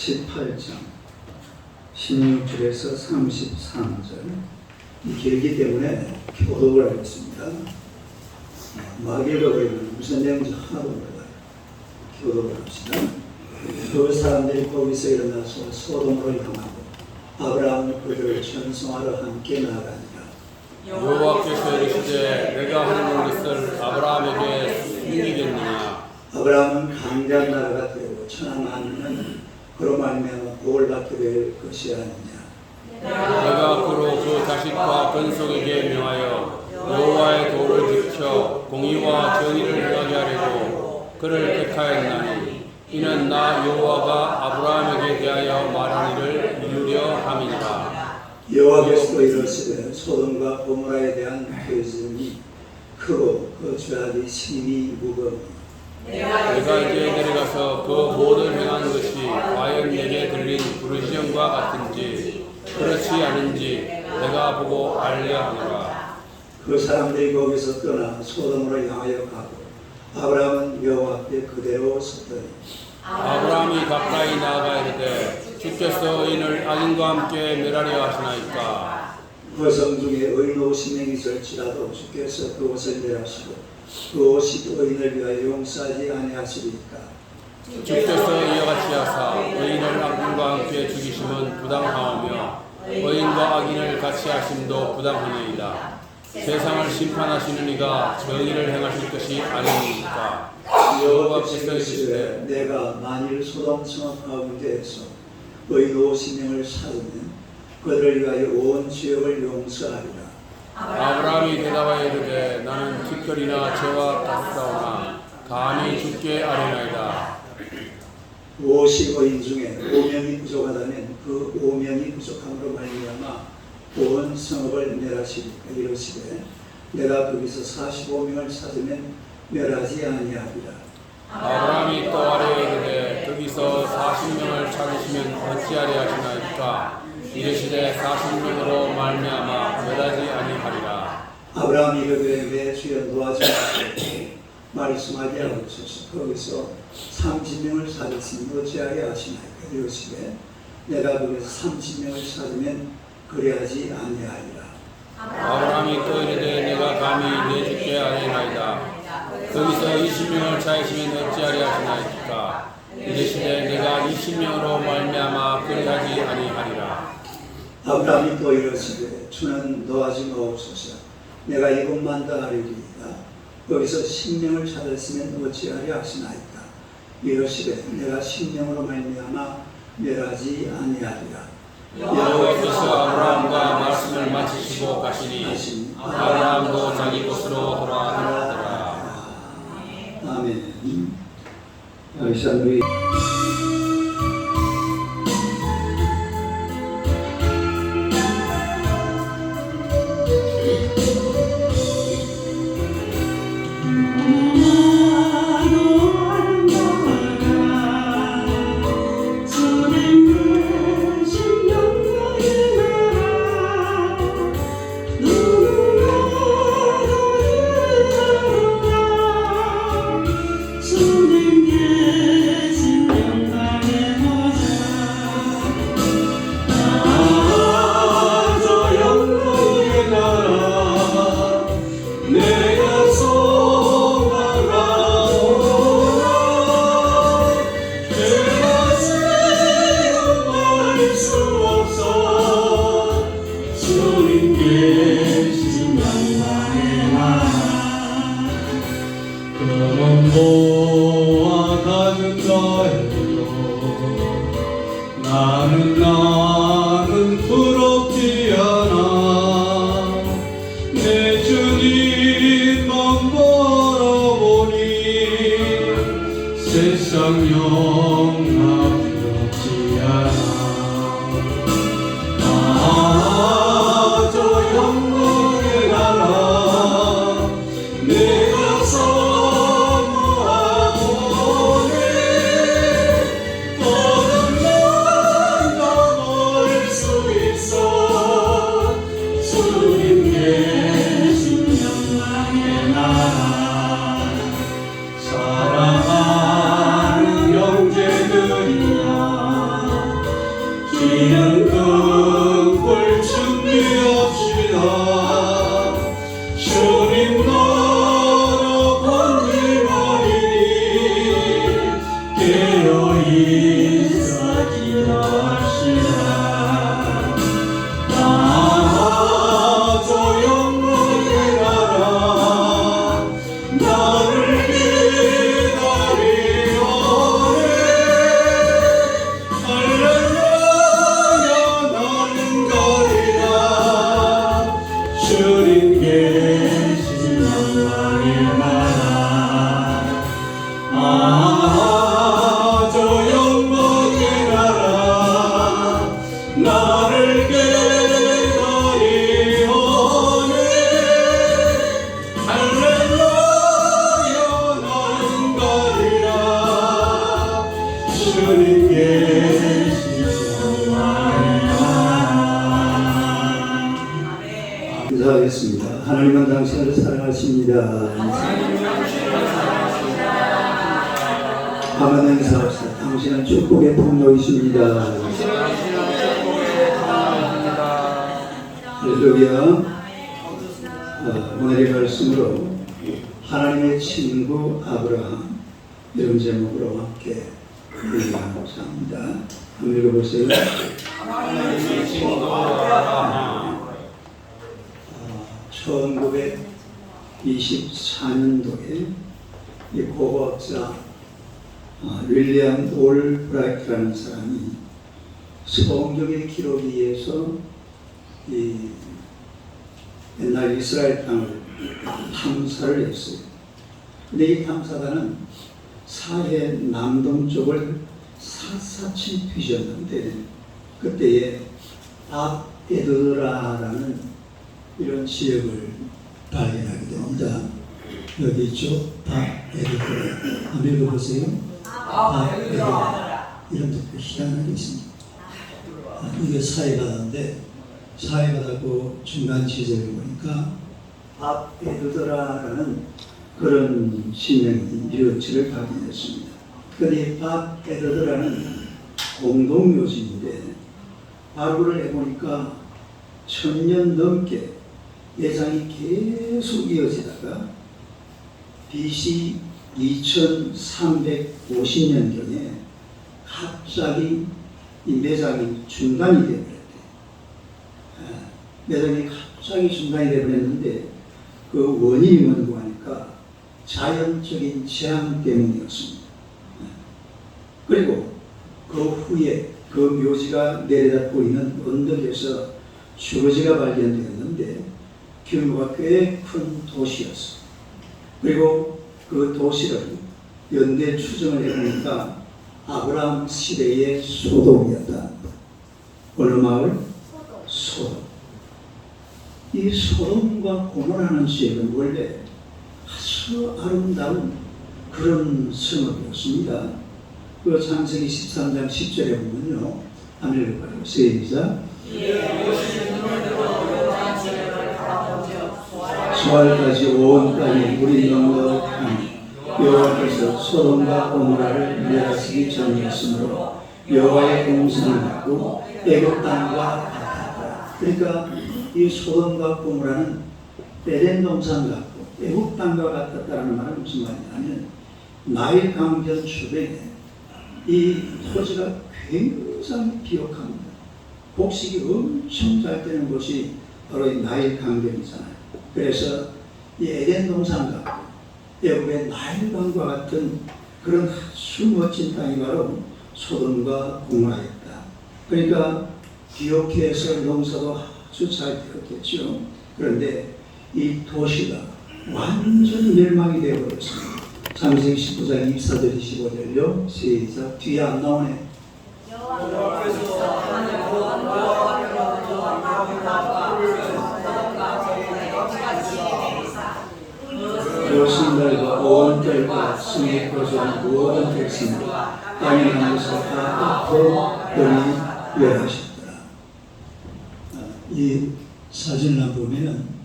18장 16절에서 33절 길기 때문에 교독을 하겠습니다. 막 읽어버리면 무슨 내용인지 하나도 몰라요. 교독을 합시다. 그 사람들이 거기서 일어나서 소돔으로 향하고 아브라함을 그들을 찬송하러 함께 나아가니라. 여호와께서 이르시되 내가 하는 것을 아브라함에게 숨기겠느냐. 아브라함은 강대한 나라가 되고 천하 만민은 그로 말미암아 복을 받게 될 것이 아니냐. 내가 그로 그 자식과 건속에게 명하여 여호와의 도를 지켜 공의와 정의를 행하게 하려고 그를 택하였나니 이는 나 여호와가 아브라함에게 대하여 말한 일을 이루려 함이니라. 여호와께서 이르시되 소돔과 고모라에 대한 죄짐이 크고 그 죄악이 심히 무거우니 내가 이제 내려가서 그 모든 행한 것이 과연 내게 들린 부르짖음과 같은지 그렇지 않은지 내가 보고 알려 하노라. 그 사람들이 거기서 떠나 소돔으로 향하여 가고 아브라함은 여호와 앞에 그대로 섰더니 아브라함이 가까이 나아가 이르되 주께서 이를 악인과 함께 멸하려 하시나이까. 그 성 중에 의인 50명이 있을지라도 주께서 그 옷을 멸하시고 그 옷이 의인을 위하여 용서하지 아니하시리까. 주께서 이와 같이 하사 의인을 악인과 함께 죽이심은 부당하오며 의인과 악인을 같이 하심도 부당하니이다. 세상을 심판하시는 이가 정의를 행하실 것이 아니니까. 여호와께서 이르시되 내가 만일 소돔 성읍 가운데에서 의인 50명을 찾으면 그들을 위하여 온 지역을 용서하리라. 아브라함이 대답하여 이르되 나는 특별히나 죄와 같사오나 감히 주께 아뢰나이다. 50의인 중에 5명이 부족하다면 그 5명이 부족함으로 말미암아 온 성읍을 멸하시리까. 이르시되 내가 거기서 45명을 찾으면 멸하지 아니하리라. 아브라함이 또 아뢰어 이르되 거기서 40명을 찾으시면 어찌하리 하시나이까. 이르시되 40명으로 말미암아 멸하지 아니하리라. 아브라함이 이르되 내 주여 도와주소서 말씀하게 하옵소서. 거기서 30명을 찾았으면 어찌하리 하시나이까. 이르시되 내가 거기서 30명을 찾으면 그리하지 아니하리라. 아브라함이 또 이르되 내가 감히 내 주께 아뢰나이다. 거기서 20명을 찾으시면 어찌하리 하시나이까. 이르시되 내가 20명으로 말미암아 그리하지 아니하리라. 아브라함이 또 이르시되 주는 도와주 마옵소서. 내가 이것만 더 아뢰리이다. 거기서 10명을 찾았으면 어찌하리 하시나이까. 이르시되 내가 10명으로 말미암아 멸하지 아니하리라. 여호와께서 아브라함과 말씀을 마치시고 가시니 아브라함도 자기 곳으로 돌아가더라. 아멘. 여기서 우리 나는 부럽지 않아. 내 주님만 바라보니 세상 영화 부럽지 않아. 저 영광의 나라 내가 사모하오니 더는 난 넘을 수 있어. 주님 계신 영광의 나라 사랑하는 형제들이여 우리는 등불 준비합시다. 주님 나라 번림하리니 깨어 있어 기도합시다. 나 저 영광의 나라 나를 기다리오네. 할렐루야 나는 가리라. 주님 계신 영광의 나라. 저 영광의 나라 나를 기다리오네. 할렐루야 나는 가리라. 주님 계신 영광의 나라. 인사하겠습니다. 하나님은 당신을 사랑하십니다. 한번 인사합시다. 당신은 축복의 통로이십니다. 할렐루야. 오늘의 말씀으로 하나님의 친구 아브라함 이런 제목으로 함께 읽어보고자 합니다. 한번 읽어보세요. 하나님의 친구 아브라함 1924년도에 이 고고학자 윌리엄 올브라이트라는 사람이 성경의 기록에 의해서 이 옛날 이스라엘 땅을 탐사를 했어요. 근데 이 탐사단은 사해 남동쪽을 샅샅이 뒤졌는데 그때에 아베드라라는 이런 지역을 발견하게 됩니다. 여기 있죠? 아베드라. 한번 읽어보세요. 아베드라. 이름도 희한하게 있습니다. 이게 사해바다인데 사해바다 그 중간 지점에 보니까 아베드라라는 그런 신명이 유적지를 발견했습니다. 그런데 아베드라는 공동묘지인데 발굴을 해보니까 1000년 넘게 예상이 계속 이어지다가 BC 2350년경에 갑자기 이 매장이 중단이 되어버렸대요. 매장이 갑자기 중단이 되어버렸는데 그 원인이 뭔고 하니까 자연적인 재앙 때문이었습니다. 그리고 그 후에 그 묘지가 내려다 보이는 언덕에서 주거지가 발견되었는데 규모가 꽤 큰 도시였어요. 그리고 그 도시를 연대 추정을 해보니까 아브라함 시대의 소돔이었다. 어느 마을? 소돔. 이 소돔과 고모라는 지역은 원래 아주 아름다운 그런 성읍이었습니다. 그 창세기 13장 10절에 보면요. 한번 읽어봐요. 시작. 소알까지 온 땅에 물이 넉넉하니 여호와께서 소돔과 고모라를 멸하시기 전이었으므로 여호와의 공성을 받고 애굽 땅과 같았다. 그러니까 이 소돔과 고모라는 에덴 동산 같고 애굽 땅과 같았다는 말은 무슨 말이냐면 나일 강변 주변에 이 토지가 굉장히 비옥합니다. 곡식이 엄청 잘 되는 곳이 바로 이 나일 강변이잖아요. 그래서 이 에덴 동산 같고 애굽의 나일강과 같은 그런 아주 멋진 땅이 바로 소돔과 고모라였다. 그러니까 비옥해서 농사도 아주 잘 되었겠죠. 그런데 이 도시가 완전 멸망이 되어버렸습니다. 창세기 19장 24절 25절요. 시작. 뒤에 안 나오네. 요신들과 오원들과 승에 거주한 모든 백성과 땅에 나면서 다 흩어버리 멸하셨더라. 이 사진을 보면은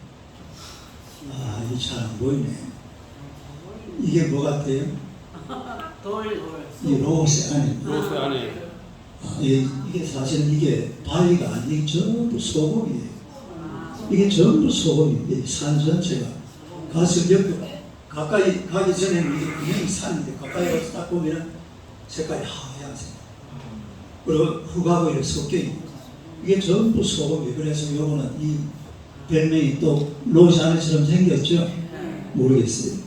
이 잘 안 보이네. 이게 뭐 같아요? 이 로세 안에. 로스 안에 이게 사실은 이게 바위가 아니고 전부 소금이에요. 이게 전부 소금이에요. 산 전체가. 가서 옆에 가까이 가기 전에 이 산인데 가까이 가서 딱 보면 색깔이 하얀색. 그리고 흙하고 이렇게 섞여 있고 이게 전부 소금이에요. 그래서 요거는 이 별명이 또 로잔처럼 생겼죠? 모르겠어요.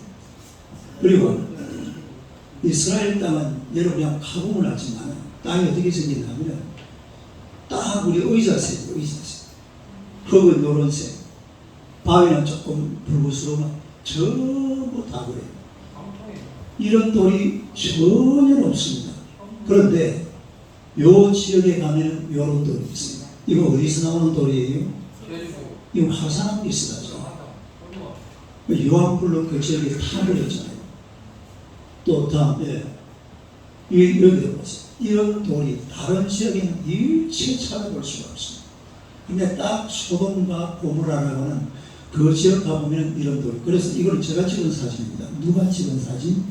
그리고 이스라엘 땅은 여러분이 한번 가보면 알지만 땅이 어떻게 생겼냐면 딱 우리 의자색, 의자색. 흙은 노란색, 바위는 조금 붉은스러운 전부 다 그래요. 이런 돌이 전혀 없습니다. 그런데 요 지역에 가면 이런 돌이 있어요. 이거 어디서 나오는 돌이에요? 이거 화산하고 비슷하죠. 유황불로 그 지역에 타버렸잖아요. 또 다음에 여기 보세요. 이런 돌이 다른 지역에는 일체 찾아볼 수가 없습니다. 근데 딱 소돔과 고모라라고 하는 그 지역 가보면 이런 돌이. 그래서 이걸 제가 찍은 사진입니다. 누가 찍은 사진?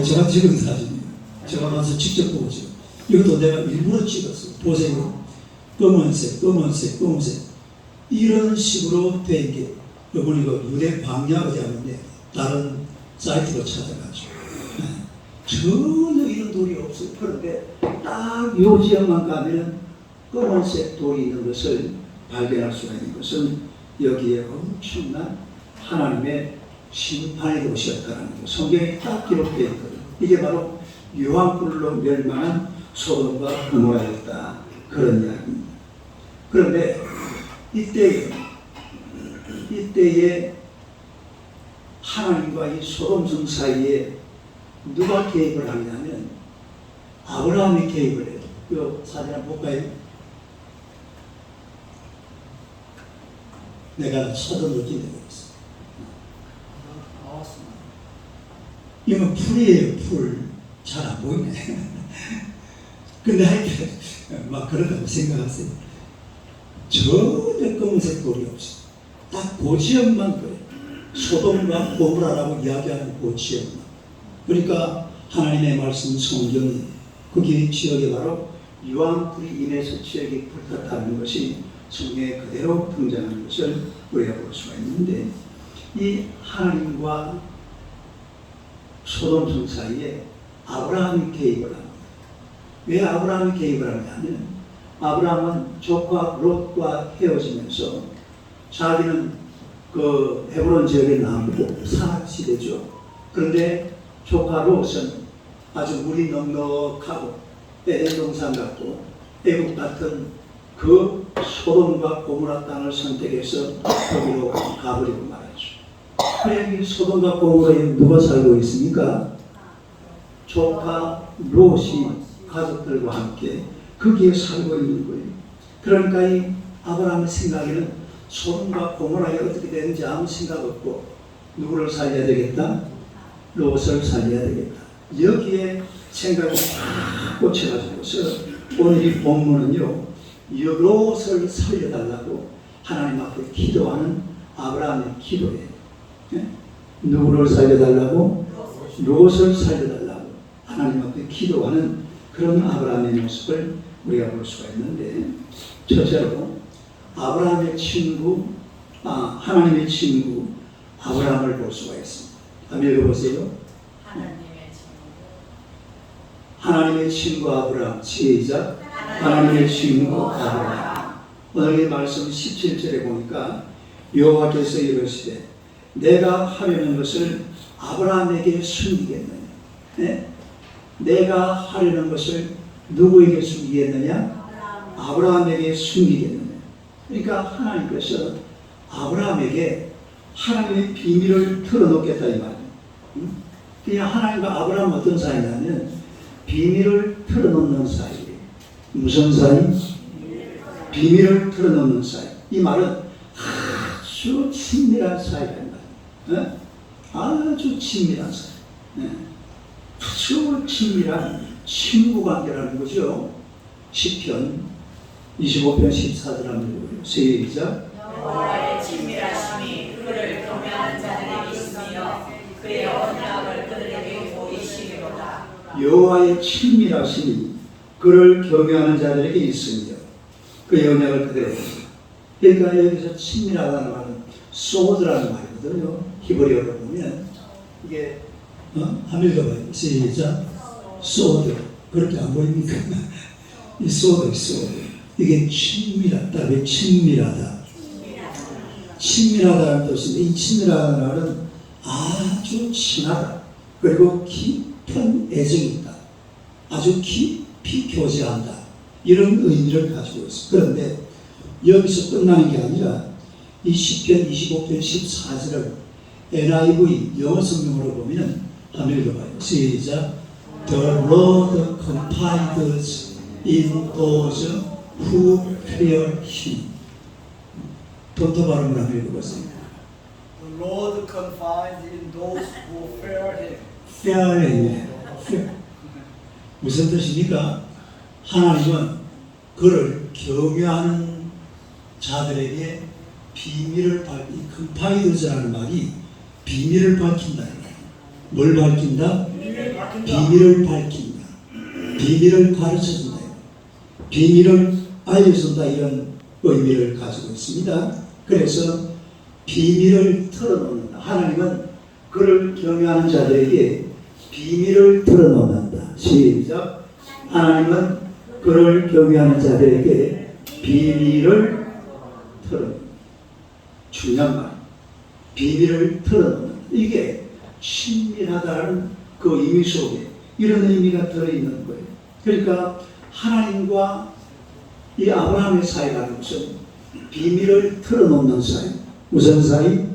제가 찍은 사진이에요. 제가 가서 직접 보고 찍은. 이것도 내가 일부러 찍었어요. 보세요. 검은색, 검은색, 검은색. 이런 식으로 된 게, 여러분 이거 유대 광야가 되었는데, 다른 사이트로 찾아가죠. 전혀 이런 돌이 없어요. 그런데 딱 요 지역만 가면 검은색 돌이 있는 것을 발견할 수가 있는 것은 여기에 엄청난 하나님의 심판의 도시였다는 거. 성경에 딱 기록되어 있거든요. 이게 바로 유황불로 멸망한 소돔과 고모라였다. 그런 이야기입니다. 그런데 이때에 하나님과 이 소돔성 사이에 누가 개입을 하냐면 아브라함이 개입을 해요. 이 사진 한번 볼까요? 내가 서도 느끼게 되고 있어요. 이건 풀이에요, 풀. 잘 안 보이네. 근데 하여튼 막 그렇다고 생각하세요. 전혀 검은색 돌이 없어요. 딱 그 지역만 그래요. 소돔과 고모라라고 이야기하는 그 지역만. 그러니까 하나님의 말씀 성경이 거기 지역에 바로 유황불이 인해서 지역이 불탔다는 것이 성경에 그대로 등장하는 것을 우리가 볼 수가 있는데, 이 하나님과 소돔성 사이에 아브라함이 개입을 합니다. 왜 아브라함이 개입을 하냐면 아브라함은 조카 롯과 헤어지면서 자기는 그 헤브론 지역에 남고 사시대죠. 그런데 조카 롯은 아주 물이 넉넉하고 에덴 동산 같고 애국 같은 그 소돔과 고모라 땅을 선택해서 거기로 가버리고 말았죠. 그래, 소돔과 고모라에 누가 살고 있습니까? 조카 롯이 가족들과 함께 거기에 살고 있는 거예요. 그러니까 이 아브라함의 생각에는 소돔과 고모라에 어떻게 되는지 아무 생각 없고 누구를 살려야 되겠다? 롯을 살려야 되겠다. 여기에 생각이 팍 꽂혀가지고서 오늘 이 본문은요, 롯을 살려달라고 하나님 앞에 기도하는 아브라함의 기도예요. 네? 누구를 살려달라고? 롯을 살려달라고 하나님 앞에 기도하는 그런 아브라함의 모습을 우리가 볼 수가 있는데, 첫째로 아브라함의 친구, 하나님의 친구 아브라함을 볼 수가 있습니다. 한번 읽어보세요. 하나님의 친구 아브라함. 시작. 하나님의 친구 아브라함. 오늘 이 말씀 17절에 보니까 여호와께서 이르시되 내가 하려는 것을 아브라함에게 숨기겠느냐. 네? 내가 하려는 것을 누구에게 숨기겠느냐? 아브라함에게 숨기겠느냐. 그러니까 하나님께서 아브라함에게 하나님의 비밀을 털어놓겠다 이 말이에요. 그냥 하나님과 아브라함은 어떤 사이냐면 비밀을 털어놓는 사이예요. 무슨 사이? 비밀을 털어놓는 사이. 이 말은 아주 친밀한 사이란 말이에요. 아주 친밀한 사이. 아주 친밀한 친구 관계라는 거죠. 시편 25편 14절 한번 읽어요. 시작. 여호와의 친밀하심이 그를 경외하는 자들에게 있으며 그의 언약을 그들에게 보이시리로다. 여호와의 친밀하심이 그를 경외하는 자들에게 있으며 그 영향을 그대로 합니다. 그러니까 여기서 친밀하다는 말은 소드라는 말이거든요. 히브리어로 보면 이게 한번 읽어봐요. 시작. 소드. 그렇게 안 보입니까? 이 소드. 이게 친밀하다. 왜 친밀하다? 친밀하다는 뜻인데 이 친밀하다는 말은 아주 친하다. 그리고 깊은 애정이 있다. 아주 깊이 교제한다. 이런 의미를 가지고 있습니다. 그런데 여기서 끝나는 게 아니라 이 시편 25편 14절을 NIV 영어 성경으로 보면 한번 읽어봐요. 시작. The Lord confides in those who fear Him. 본토 발음을 한번 읽어보세요. The Lord confides in those who fear Him. fear Him. 무슨 뜻입니까? 하나님은 그를 경외하는 자들에게 비밀을 밝힌, confide라는 말이 비밀을 밝힌다는 거예요. 뭘 밝힌다? 비밀을 밝힌다. 비밀을 가르쳐준다. 비밀을 알려준다. 이런 의미를 가지고 있습니다. 그래서 비밀을 털어놓는다. 하나님은 그를 경외하는 자들에게 비밀을 털어놓는다. 시작. 하나님은 그를 경외하는 자들에게 비밀을 털어놓는다. 중요한 말. 비밀을 털어놓는다. 이게 친밀하다는 그 의미 속에 이런 의미가 들어있는 거예요. 그러니까 하나님과 이 아브라함의 사이라는 것은 비밀을 털어놓는 사이. 무슨 사이?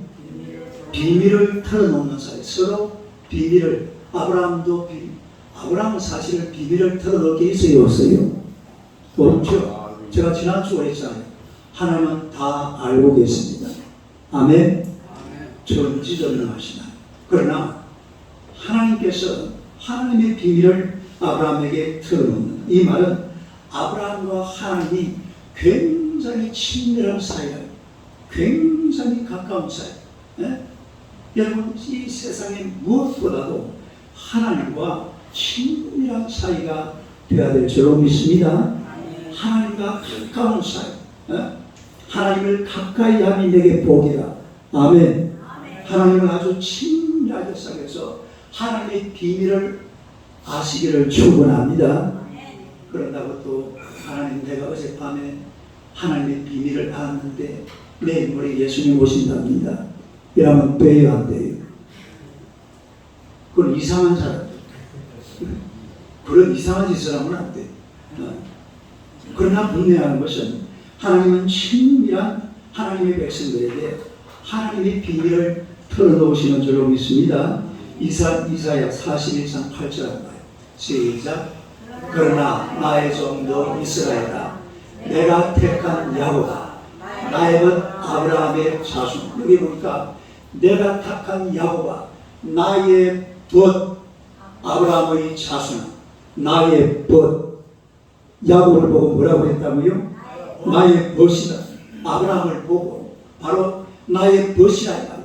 비밀을 털어놓는 사이. 서로 비밀을, 아브라함은 사실은 비밀을 털어놓을 게 있어요, 없어요? 없죠. 제가 지난주에 했잖아요. 하나님은 다 알고 계십니다. 아멘. 전지전능하시나. 그러나 하나님께서 하나님의 비밀을 아브라함에게 털어놓는, 이 말은 아브라함과 하나님이 굉장히 친밀한 사이예요. 굉장히 가까운 사이. 예? 여러분, 이 세상에 무엇보다도 하나님과 친밀한 사이가 되어야 될 줄로 믿습니다. 하나님과 가까운 사이. 예? 하나님을 가까이 하니 내게 복이라. 아멘. 하나님을 아주 친밀하게 사귀어서 하나님의 비밀을 아시기를 축원합니다. 그런다고 또 하나님, 내가 어젯밤에 하나님의 비밀을 알았는데 내일 모레 예수님 오신답니다. 이러면 빼야 안 돼요. 그건 이상한 사람. 그런 이상한 짓을 하면 안 돼. 그러나 분명한 것은 하나님은 친밀한 하나님의 백성들에게 하나님의 비밀을 털어놓으시는 줄로 믿습니다. 이사야 41장 8절 봐요. 시작. 그러나 나의 종도 이스라엘아, 내가 택한 야곱아, 나의 벗 아브라함의 자손. 여기 보니까 내가 택한 야곱아, 나의 벗 아브라함의 자손, 나의 벗. 야곱을 보고 뭐라고 했다고요? 나의 벗이다. 아브라함을 보고 바로 나의 벗이라.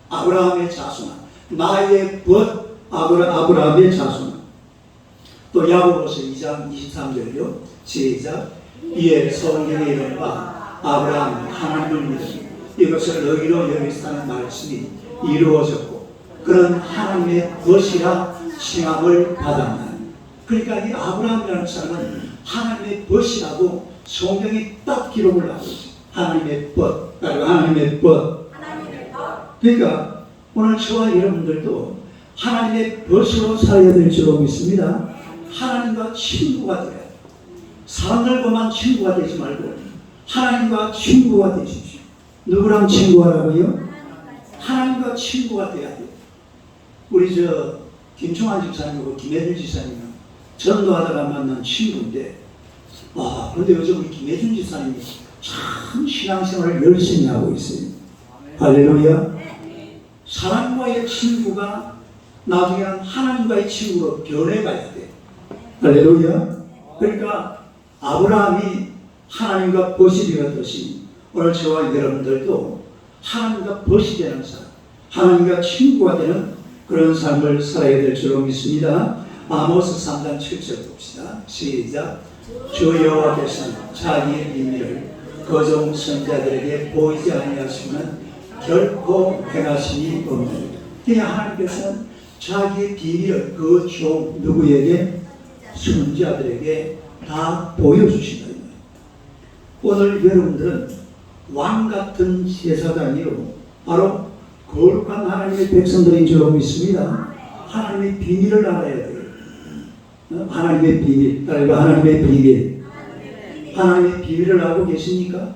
아브라함의 자손, 나의 벗 아브라함의 자손. 또 야고보서 2장 23절요. 시작. 이에 성경에 이른바 아브라함 하나님을 믿으니 이것을 너희로 여기서는 말씀이 이루어졌고 그런 하나님의 벗이라 칭함을 받았나니. 그러니까 이 아브라함이라는 사람은 하나님의 벗이라고 성경이 딱 기록을 하고 있어요. 하나님의 벗. 하나님의 벗. 그러니까 오늘 저와 여러분들도 하나님의 벗으로 살아야 될 줄로 믿습니다. 하나님과 친구가 돼야 돼요. 사람들과만 친구가 되지 말고 하나님과 친구가 되십시오. 누구랑 친구하라고요? 하나님과 친구가 돼야 돼요. 우리 김총환 집사님하고 김혜준 집사님은 전도하다가 만난 친구인데, 그런데 요즘 우리 김혜준 집사님이 참 신앙생활을 열심히 하고 있어요. 할렐루야. 사람과의 친구가 나중에는 하나님과의 친구로 변해가야 돼. 할렐루야. 그러니까 아브라함이 하나님과 벗이 되었듯이 오늘 저와 여러분들도 하나님과 벗이 되는 사람, 하나님과 친구가 되는 그런 삶을 살아야 될 줄로 믿습니다. 아모스 3장 7절 봅시다. 시작. 주 여호와께서는 자기의 비밀을 그종 선자들에게 보이지 아니하시면 결코 행하심이 없느니라. 하나님께서는 자기의 비밀을 그 종 누구에게? 선자들에게 다 보여주신다. 오늘 여러분들은 왕같은 제사장이요 바로 거룩한 하나님의 백성들인 줄 알고 있습니다. 하나님의 비밀을 알아야 돼요. 하나님의 비밀, 하나님의 비밀. 하나님의 비밀을 알고 계십니까?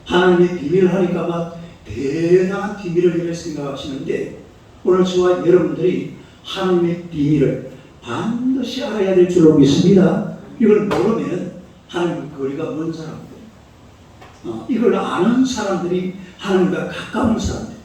하나님의 비밀을 하니까 막 대단한 비밀을 이렇게 생각하시는데 오늘 저와 여러분들이 하나님의 비밀을 반드시 알아야 될 줄 알고 있습니다. 이걸 모르면 하나님과 거리가 먼 사람들, 이걸 아는 사람들이 하나님과 가까운 사람들,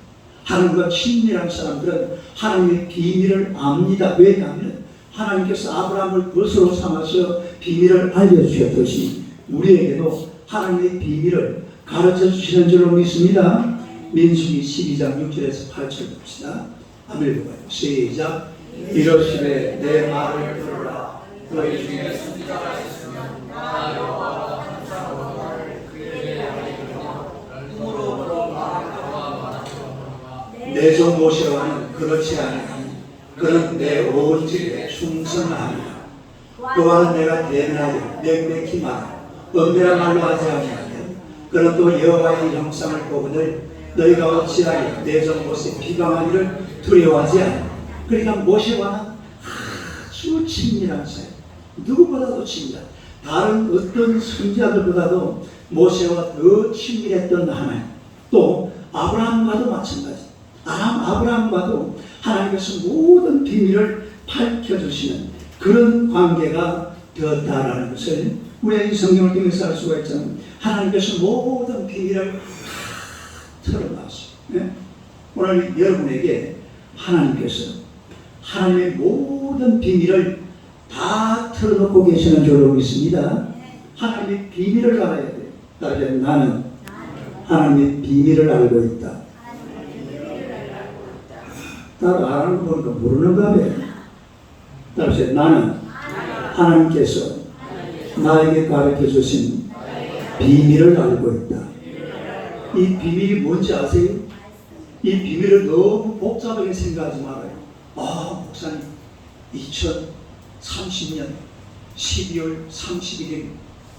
하나님과 친밀한 사람들은 하나님의 비밀을 압니다. 왜냐하면 하나님께서 아브라함을 것으로 삼아서 비밀을 알려주셨듯이 우리에게도 하나님의 비밀을 가르쳐 주시는 줄로 믿습니다. 민수기 12장 6절에서 8절 봅시다. 한번 읽어봐요. 시작. 이러시되 내 말을 들으라. 너희 중에 선지자가 있으면 나 여호와가 감사하고 너를 그에게 알리며 눈으로 말하거나 내 종 모세와는 그렇지 아니하니 그는 내 온 집에 충성하니라. 그와는 내가 대면하여 명백히 말하고 엄밀한 말로 하지 아니하면 그는 또 여호와의 형상을 보거늘 너희가 어찌하여 내 종 모세 비방하기를 두려워하지 않아. 그러니까 모세와는 아주 친밀한 사이, 누구보다도 친밀한, 다른 어떤 선지자들보다도 모세와 더 친밀했던 하나님, 또 아브라함과도 마찬가지. 아브라함과도 하나님께서 모든 비밀을 밝혀주시는 그런 관계가 되었다라는 것을 우리가 이 성경을 통해서 알 수가 있잖아요. 하나님께서 모든 비밀을 다 털어놨어요. 네? 오늘 여러분에게 하나님께서 하나님의 모든 비밀을 다 털어놓고 계시는 줄 알고 있습니다. 하나님의 비밀을 알아야 돼요. 따라서 나는 하나님의 비밀을 알고 있다. 따라 알고 보니까 모르는가 봐요. 따라서 나는 하나님께서 나에게 가르쳐 주신 비밀을 알고 있다. 이 비밀이 뭔지 아세요? 이 비밀을 너무 복잡하게 생각하지 말아요. 목사님 2030년 12월 31일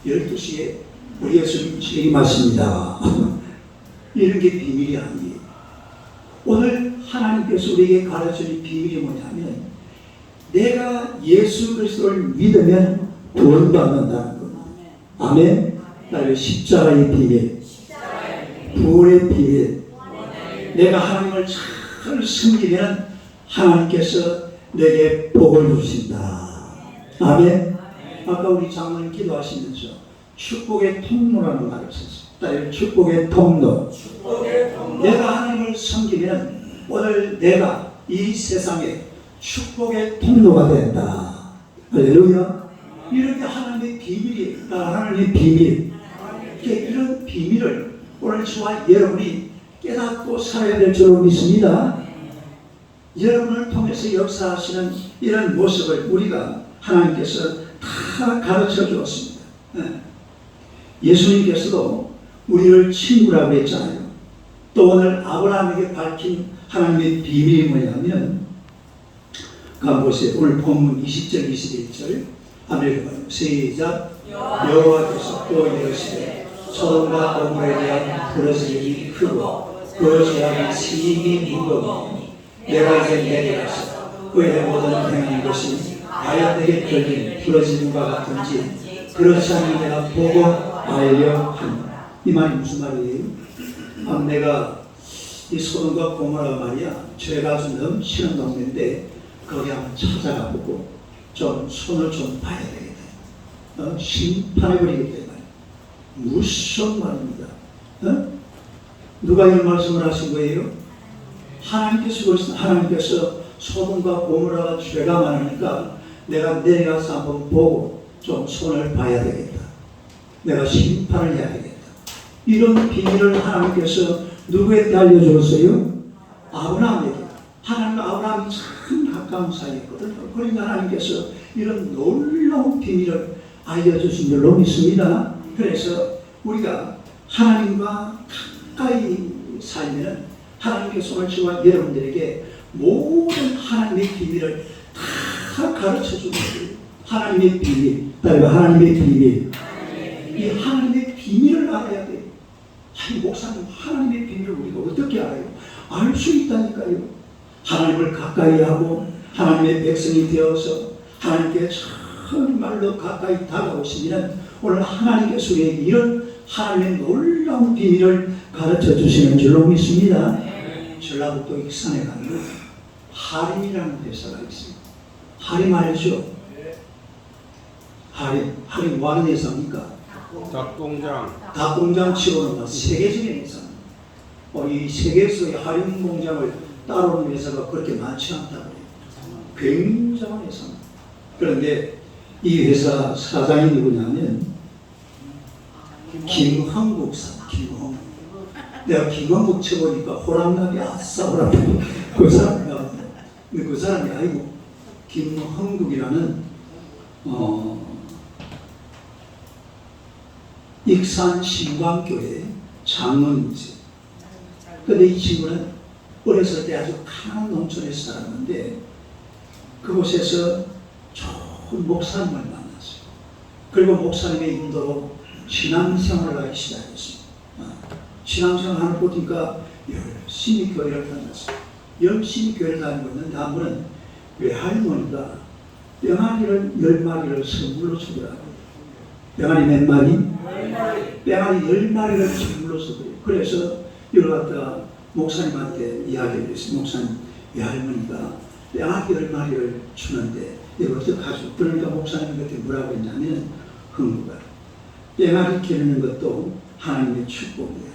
12시에 우리 예수님 재림하십니다. 이런 게 비밀이 아니에요. 오늘 하나님께서 우리에게 가르쳐준 비밀이 뭐냐면 내가 예수 그리스도를 믿으면 구원받는다는 겁니다. 아멘. 나의 십자가의 비밀, 부활의 비밀. 내가 하나님을 잘 섬기면 하나님께서 내게 복을 주신다. 아멘. 아까 우리 장로님 기도하시면서 축복의 통로라는 말을 썼어요. 축복의 통로. 내가 하나님을 섬기면 오늘 내가 이 세상에 축복의 통로가 된다. 할렐루야. 이렇게 하나님의 비밀이, 하나님의 비밀. 이런 비밀을 오늘 저와 여러분이 깨닫고 살아야 될 줄로 믿습니다. 여러분을 통해서 역사하시는 이런 모습을 우리가 하나님께서 다 가르쳐 주었습니다. 예수님께서도 우리를 친구라고 했잖아요. 또 오늘 아브라함에게 밝힌 하나님의 비밀이 뭐냐면 가보세요. 오늘 본문 20절 21절 한번 읽어봐요. 시작. 여호와께서 또 이르시되 소돔과 고모라에 대한 부러질 일이 크고 그 죄악이 심히 무거우니 내가 이제 내려가서 그의 모든 행한 것이 과연 내게 걸린 부러짐과 같은지 그렇지 않으면 내가 보고 알려 한다. 이 말이 무슨 말이에요? 내가 이 소돔과 고모라 말이야 죄가 아주 넘치는 동네인데 거기 한번 찾아가 보고 좀 손을 좀 봐야 되겠다. 심판해버리겠다. 무슨 말입니다. 누가 이런 말씀을 하신 거예요? 하나님께서 그러시는 하나님께서 소돔과 고모라가 죄가 많으니까 내가 내려가서 한번 보고 좀 손을 봐야 되겠다. 내가 심판을 해야 되겠다. 이런 비밀을 하나님께서 누구에게 알려주었어요? 아브라함에게. 하나님과 아브라함이 참 가까운 사이였거든요. 그러니까 하나님께서 이런 놀라운 비밀을 알려주신 줄로 믿습니다. 그래서 우리가 하나님과 가까이 살면 하나님께서 오늘 저와 여러분들에게 모든 하나님의 비밀을 다 가르쳐주는 거예요. 하나님의 비밀, 따라서 하나님의 비밀. 이 하나님의 비밀을 알아야 돼요. 아니 목사님, 하나님의 비밀을 우리가 어떻게 알아요? 알 수 있다니까요. 하나님을 가까이 하고 하나님의 백성이 되어서 하나님께 정말로 가까이 다가오시면 오늘 하나님께서 우리에게 이런 하나님의 놀라운 비밀을 가르쳐 주시는 줄로 믿습니다. 전라북도 익산에 가면 하림이라는 회사가 있습니다. 하림 알죠? 하림 뭐 하는 회사입니까? 닭공장. 닭공장 치고는 세계적인 회사입니다. 이 세계에서의 하림 공장을 따라오는 회사가 그렇게 많지 않다고 해요. 굉장한 회사입니다. 그런데 이 회사 사장이 누구냐면 김흥국 사, 김흥국. 내가 김흥국 쳐보니까 호랑나비 아싸 호랑나비 그 사람이 나왔는데 그 사람이 아니고 김흥국이라는 익산 신광교회 장로이지. 근데 이 친구는 어렸을 때 아주 가난한 농촌에서 살았는데 그곳에서 좋은 목사님을 만났어요. 그리고 목사님의 인도로 신앙생활을 하기 시작했습니다. 신앙생활을 하는 보니까 열심히 교회를 다녔어요. 열심히 교회를 다니고 있는데 한 번은 외할머니가 병아리를 10마리를 선물로 주더라고요. 병아리 몇 마리? 10마리. 병아리 10마리를 선물로 주더라고요. 그래서 이걸 갖다가 목사님한테 이야기를 했어요. 목사님, 외할머니가 병아리 10마리를 주는데 이걸 어떡하죠? 그러니까 목사님 그때 뭐라고 했냐면 흥부가 병아리 기르는 것도 하나님의 축복이에요.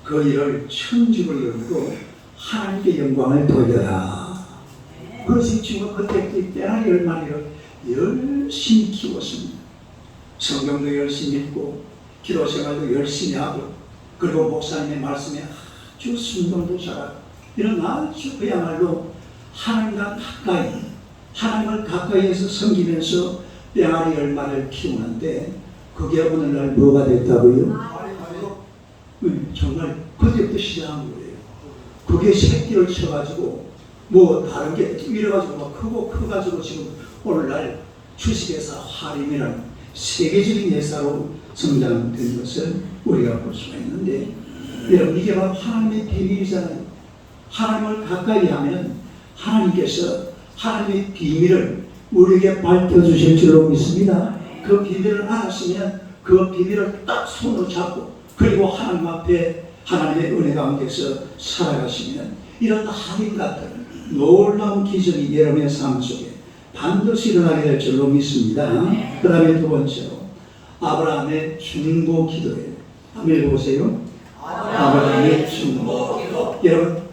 그 일을 천직을 이루고 하나님께 영광을 돌려라. 그래서 이 친구가 그때 병아리 10마리를 열심히 키웠습니다. 성경도 열심히 읽고 기도 생활도 열심히 하고 그리고 목사님의 말씀에 아주 순종도 잘하고 이런 아주 그야말로 하나님과 가까이 하나님을 가까이에서 섬기면서 병아리 10마리를 키우는데 그게 오늘날 뭐가 됐다고요? 정말 그때부터 시작한 거예요. 그게 새끼를 쳐가지고 뭐 다른 게 이래가지고 막 크고 커가지고 지금 오늘날 주식회사 하림이라는 세계적인 회사로 성장된 것을 우리가 볼 수가 있는데 여러분 이게 바로 하나님의 비밀이잖아요. 하나님을 가까이 하면 하나님께서 하나님의 비밀을 우리에게 밝혀주실 줄로 믿습니다. 그 비밀을 알았으면 그 비밀을 딱 손으로 잡고 그리고 하나님 앞에 하나님의 은혜 가운데서 살아가시면 이런 하림 같은 놀라운 기적이 여러분의 삶 속에 반드시 일어나게 될 줄로 믿습니다. 그 다음에 두 번째로 아브라함의 중보 기도예요. 한번 읽어보세요. 아브라함의 중보 기도. 여러분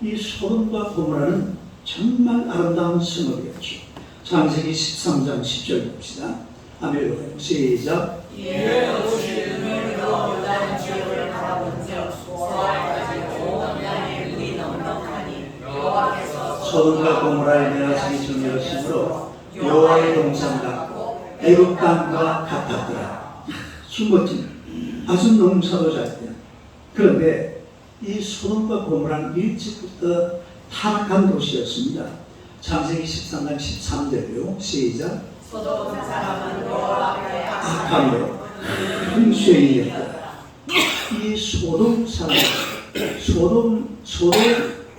이 소돔과 고모라는 정말 아름다운 성읍이었죠. 창세기 13장 10절 봅시다. 한번 읽어요. 시작. 소돔과 고모라의 멸하심이 중요하심으로 여호와의 동산 같고 애굽 땅과 같았더라. 아주 멋진 아주 농사도 잘했대요. 그런데 이 소돔과 고모라는 일찍부터 타락한 도시였습니다. 창세기 13장 13절이요. 시작. 소돔 사람은 여호와 앞에 악하며 큰 죄인이었다. 이 소돔 사람,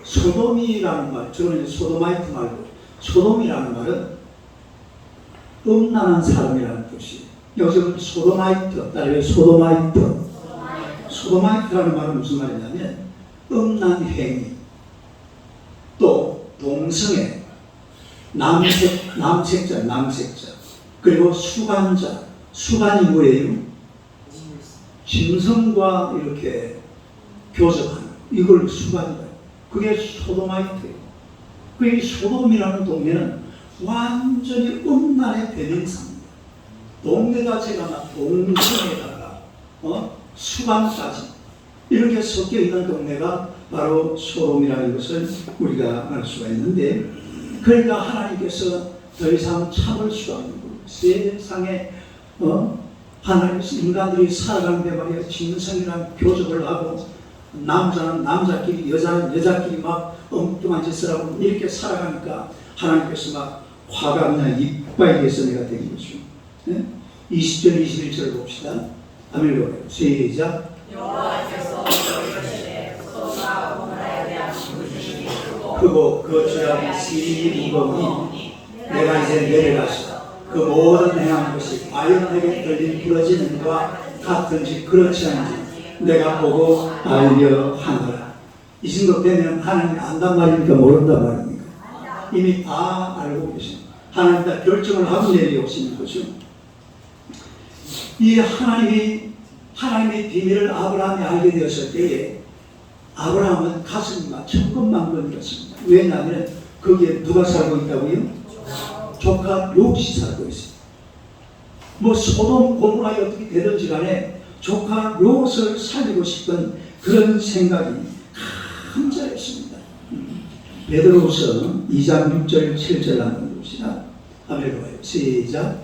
소돔이라는 말, 저는 소도마이트 말고 소돔이라는 말은 음란한 사람이라는 뜻이에요. 여기서 소도마이트, 따로 소도마이트라는 말은 무슨 말이냐면 음란 행위, 또 동성애, 남색자, 그리고 수간자, 수간이 뭐예요? 짐승과 이렇게 교접하는 이걸 수간이다. 그게 소도마이트예요. 그 소돔이라는 동네는 완전히 음란의 대명사입니다. 동네 자체가 막 동성애다가 수간까지 이렇게 섞여 있는 동네가 바로 소돔이라는 것을 우리가 알 수가 있는데 그러니까 하나님께서 더 이상 참을 수가 없는 거예요. 세상에 하나님께서 인간들이 살아가는데 말이야 진성이란 교접을 하고 남자는 남자끼리 여자는 여자끼리 막 엉뚱한 짓을 하고 이렇게 살아가니까 하나님께서 막 화가 그냥 이빨 개선이가 된 거죠. 20절 21절 봅시다. 아멘. 시작. 여호와께서 이르시되 소가 고모라에 대한 죽으시니 그고 그 죄악이 심히 무거우니 내가 이제 내려가서 그 모든 행한 것이 과연 내게 들린 부러지는 것과 같은지 그렇지 않은지 내가 보고 알려 하노라. 이 정도 되면 하나님이 안단 말입니까 모른단 말입니까? 이미 다 알고 계십니다. 하나님 다 결정을 하고 내려오시는 거죠. 이 하나님의 비밀을 아브라함이 알게 되었을 때에 아브라함은 가슴이 막 천근만근이었습니다. 왜냐하면 거기에 누가 살고 있다고요? 조카 롯이 살고 있어요. 뭐 소돔 고모라에 어떻게 되든지 간에 조카 롯을 살리고 싶은 그런 생각이 간절했습니다. 베드로후서 2장 6절 7절 한번 봅시다. 아멘. 시작.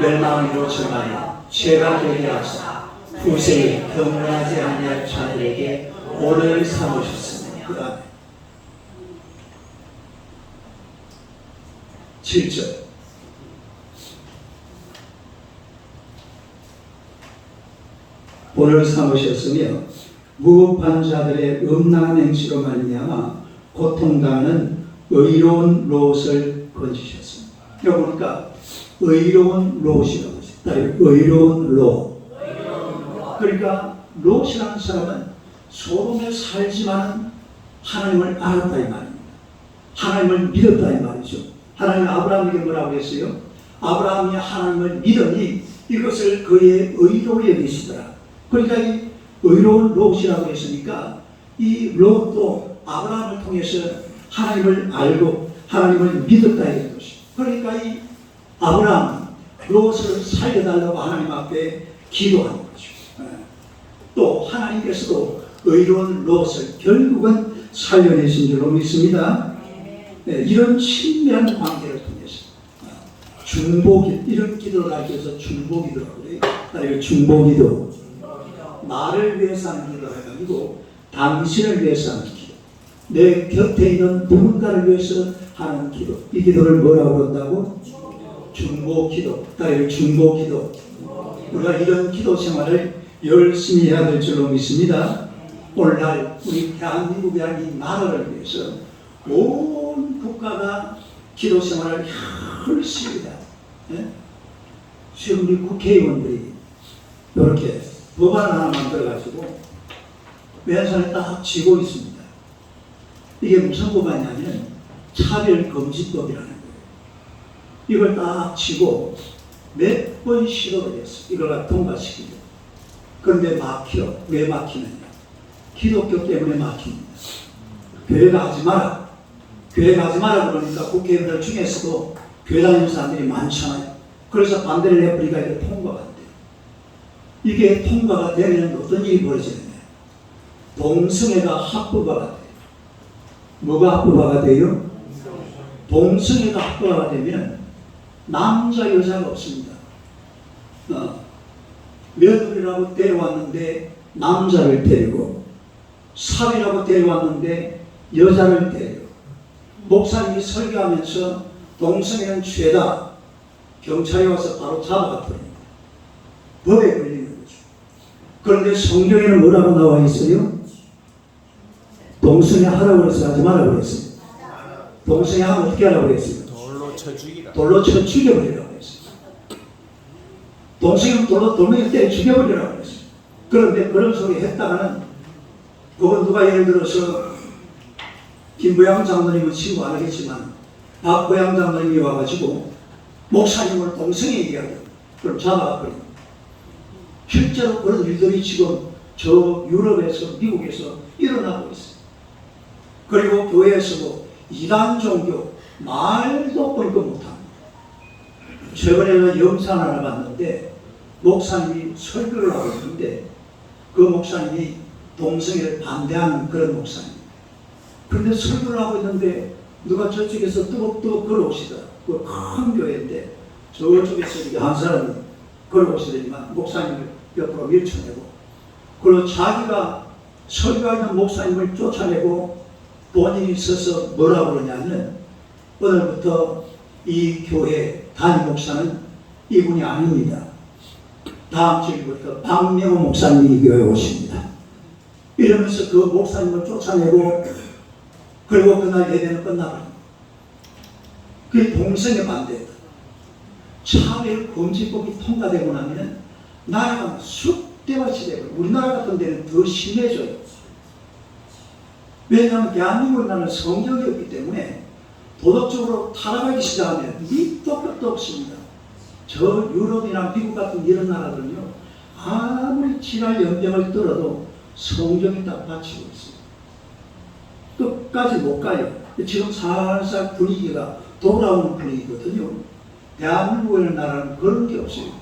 멸망을 요청하여 죄가 되게 하사 후세에 경건하지 아니할 자들에게 오를 삼으셨습니다. 그 다음에 7절. 오를 삼으셨으며 무법한 자들의 음란한 행실로 말미암아 고통당하는 의로운 롯을 건지셨습니다. 여기 보니까 의로운 롯이라고 했어요. 의로운 롯. 그러니까 롯이라는 사람은 소돔에 살지만 하나님을 알았다 이 말입니다. 하나님을 믿었다 이 말이죠. 하나님 아브라함에게 뭐라고 했어요? 아브라함이 하나님을 믿으니 이것을 그의 의로 여기시더라. 그러니까 이 의로운 롯이라고 했으니까 이 롯도 아브라함을 통해서 하나님을 알고 하나님을 믿었다 이런 것이죠. 그러니까 이 아브라함은 롯을 살려달라고 하나님 앞에 기도하는 거죠. 또 하나님께서도 의로운 롯을 결국은 살려내신 줄로 믿습니다. 이런 친밀한 관계를 통해서 중보기 이런 기도를 가르쳐서 중보기도라고 그래요. 중보기도 나를 위해서 하는 기도가 아니고 당신을 위해서 하는 기도, 내 곁에 있는 누군가를 위해서 하는 기도, 이 기도를 뭐라고 그런다고? 중보기도. 중보기도. 우리가 이런 기도 생활을 열심히 해야 될 줄로 믿습니다. 오늘날 우리 대한민국이라는 이 나라를 위해서 온 국가가 기도 생활을 열심히 해야 돼. 지금 우리 국회의원들이 이렇게 법안 하나 만들어가지고 왼손에 딱 쥐고 있습니다. 이게 무슨 법안이냐면 차별금지법이라는 거예요. 이걸 딱 쥐고 몇 번 시도를 했어요. 이걸 통과시키고. 그런데 막혀. 왜 막히느냐? 기독교 때문에 막힙니다. 교회 가지 마라. 교회 가지 마라 그러니까 국회의원들 중에서도 교회 다니는 사람들이 많잖아요. 그래서 반대를 해버리니까 이게 통과가 안 돼요. 이게 통과가 되면 어떤 일이 벌어지느냐? 동성애가 합법화가 돼요. 뭐가 합법화가 돼요? 동성애가 합법화가 되면 남자 여자가 없습니다. 며느리라고 데려왔는데 남자를 데리고, 사위라고 데려왔는데 여자를 데리고, 목사님이 설교하면서 동성애는 죄다. 경찰이 와서 바로 잡아가 버립니다. 법에 걸리는 거죠. 그런데 성경에는 뭐라고 나와 있어요? 동성애 하라고 그래서 하지 말라고 그랬어요. 동성애 하면 어떻게 하라고 그랬어요? 돌로 쳐 죽이라. 돌로 쳐 죽여버리라고 그랬어요. 동성애는 돌멩이 때려 죽여버리라고 그랬어요. 그런데 그런 소리 했다가는 그건 누가 예를 들어서 김부양 장로님은 친구 안 하겠지만 박부양 장로님이 와가지고 목사님을 동성애 얘기하고 그럼 잡아버립니다. 실제로 그런 일들이 지금 저 유럽에서 미국에서 일어나고 있어요. 그리고 교회에서도 이단 종교 말도 꼴끔 못합니다. 최근에는 영상 하나 봤는데 목사님이 설교를 하고 있는데 그 목사님이 동성애를 반대하는 그런 목사님입니다. 그런데 설교를 하고 있는데 누가 저쪽에서 뜨겁뜨겁 걸어오시더라. 그 큰 교회인데 저쪽에서 이렇게 한 사람이 걸어오시더니만 목사님을 옆으로 밀쳐내고, 그리고 자기가 설교하는 목사님을 쫓아내고 본인이 서서 뭐라고 그러냐면, 오늘부터 이 교회 담임 목사는 이분이 아닙니다. 다음 주부터 박명호 목사님이 이 교회에 오십니다. 이러면서 그 목사님을 쫓아내고, 그리고 그날 예배는 끝나버립니다. 그게 동성애 반대다. 차별금지법이 통과되고 나면 나라가 쑥대밭이 되고, 우리나라 같은 데는 더 심해져요. 왜냐하면 대한민국에 나는 성경이 없기 때문에 도덕적으로 타락하기 시작하면 밑도 끝도 없습니다. 저 유럽이나 미국 같은 이런 나라들은요, 아무리 지랄 연병을 떨어도 성경이 딱 받치고 있어요. 끝까지 못 가요. 지금 살살 분위기가 돌아오는 분위기거든요. 대한민국이라는 나라는 그런 게 없어요.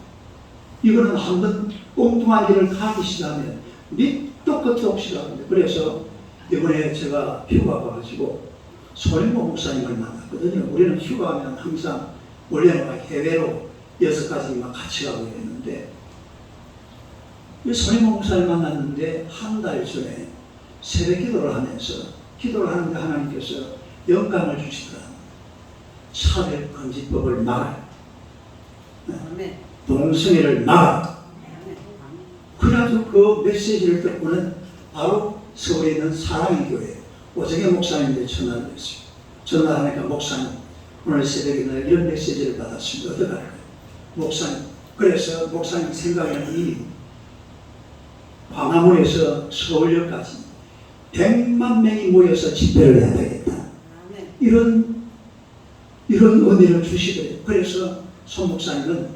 이거는 한번 엉뚱한 길을 가기 시작하면 밑도 끝도 없이 가거든요. 그래서 이번에 제가 휴가 가가지고 손인모 목사님을 만났거든요. 우리는 휴가하면 항상 원래는 막 해외로 6가지 막 같이 가고 이랬는데, 이 손인모 목사님 만났는데 한 달 전에 새벽 기도를 하면서 기도를 하는데 하나님께서 영감을 주시더라. 차별금지법을 막아라. 동성애를 막아라. 그래가지고 그 메시지를 듣고는 바로 서울에 있는 사랑의 교회 오정혜 목사님한테 전화를 했어요. 전화하니까 목사님, 오늘 새벽에 나 이런 메시지를 받았습니다. 어떡할까요? 목사님. 그래서 목사님 생각에는 이미 광화문에서 서울역까지 100만 명이 모여서 집회를 해야 되겠다. 이런 은혜를 주시더래요. 그래서 손 목사님은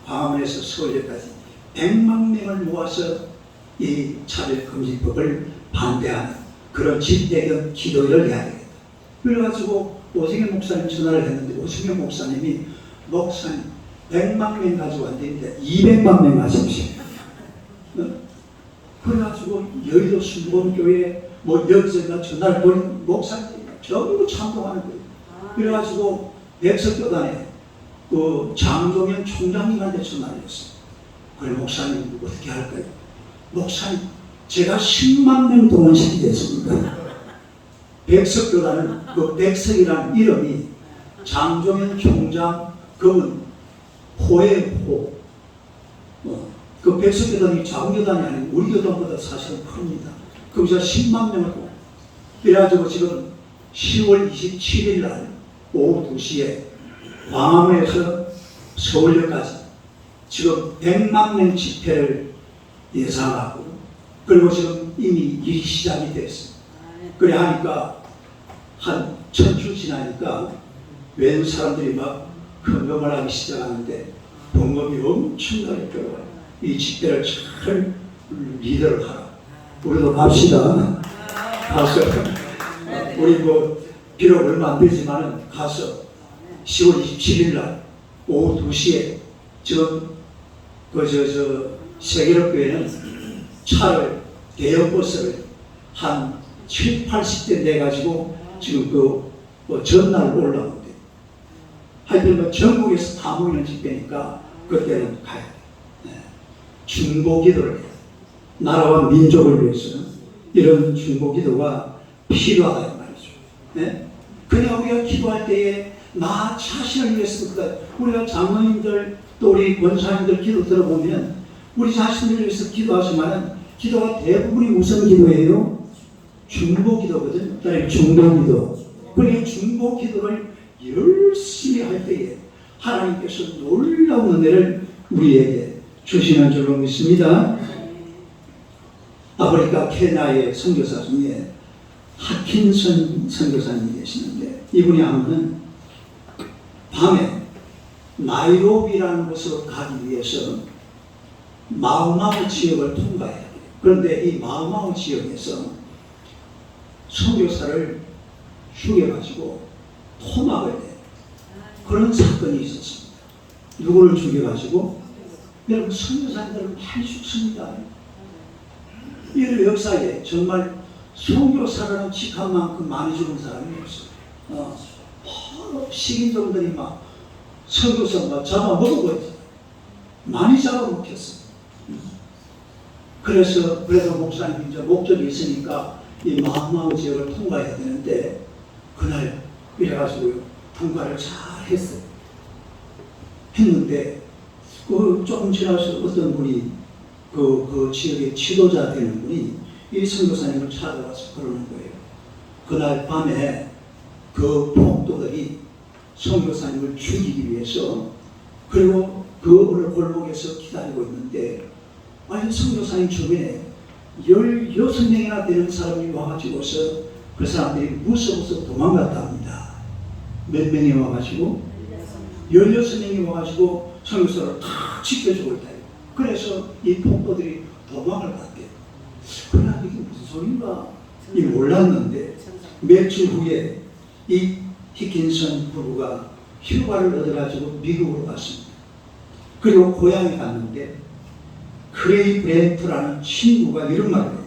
광화문에서 서울역까지 100만 명을 모아서 이 차별금지법을 반대하는 그런 집회 겸 기도회를 해야 되겠다. 그래가지고 오승현 목사님 전화를 했는데, 오승현 목사님이 목사님 100만 명 가지고 안 되는데 200만 명 가십시오. 그래가지고 여의도 순복음교회 여기저기가 전화를 돌린 목사님들이 전부 참동하는 거예요. 그래가지고 백석교단에 그 장종현 총장님한테 전화를 했어요. 그래, 목사님 어떻게 할까요? 목사님, 제가 10만 명 동원시키겠습니다. 백석교단은 그 백석이라는 이름이 장종현 총장, 그분 호의 호. 그 백석교단이 작은 교단이 아니고 우리 교단보다 사실은 큽니다. 거기서 10만 명을 또. 그래가지고 지금 10월 27일 날 오후 2시에 광화문에서 서울역까지 지금 100만 명 집회를 예상하고, 그리고 지금 이미 일이 시작이 됐어요. 그래 하니까 한 1000주 지나니까 웬 사람들이 막 헌금을 하기 시작하는데 봉급이 엄청나게 들어와요. 이 집회를 잘 리더를 하라. 우리도 갑시다. 가서 우리 비록 얼마 안 되지만은 가서 10월 27일 날 오후 2시에 지금 세계력교회는 차를, 대형 버스를 한 7, 80대 내가지고 지금 전날 올라오는데, 하여튼 전국에서 다 모이는 집회니까 그때는 가야 돼. 중보 기도를 해야 돼. 나라와 민족을 위해서 이런 중보 기도가 필요하다는 말이죠. 네? 그냥 우리가 기도할 때에 나 자신을 위해서, 우리가 장로님들 또 우리 권사님들 기도 들어보면 우리 자신을 위해서 기도하지만 기도가 대부분이 무슨 기도예요? 중보 기도거든요. 그러니까 중보 기도. 그러니까 중보 기도를 열심히 할 때에 하나님께서 놀라운 은혜를 우리에게 주시는 줄로 믿습니다. 아프리카 케냐의 선교사 중에 하킨슨 선교사님이 계시는데, 이분이 하면 밤에 나이로비라는 곳으로 가기 위해서 마우마우 지역을 통과해야 돼요. 그런데 이 마우마우 지역에서 선교사를 죽여가지고 토막을 해요. 그런 사건이 있었습니다. 누구를 죽여가지고? 여러분, 선교사들은 많이 죽습니다. 이 역사에 정말 선교사라는 직한 만큼 많이 죽은 사람이 없어요. 바로 식인종들이 막 선교사 막 잡아먹어버렸어요. 많이 잡아먹혔어요. 그래서 목사님이 이제 목적이 있으니까 이 마음마우 지역을 통과해야 되는데 그날 이래가지고 통과를 잘 했어요. 했는데 조금 지나서 어떤 분이 그 지역의 지도자 되는 분이 이 선교사님을 찾아와서 그러는 거예요. 그날 밤에 그 폭도들이 선교사님을 죽이기 위해서 그리고 그 어느 골목에서 기다리고 있는데 아니 선교사님 주변에 16명이나 되는 사람이 와가지고서 그 사람들이 무서워서 도망갔다 합니다. 몇 명이 와가지고 16명이 와가지고 선교사를 다 지켜주고 있다. 그래서 이 폭도들이 도망을 갔대요. 그러나 이게 무슨 소린가 이 몰랐는데 며칠 후에 이 히킨슨 부부가 휴가를 얻어가지고 미국으로 갔습니다. 그리고 고향에 갔는데 크레이 브렌트라는 친구가 이런 말을 해요.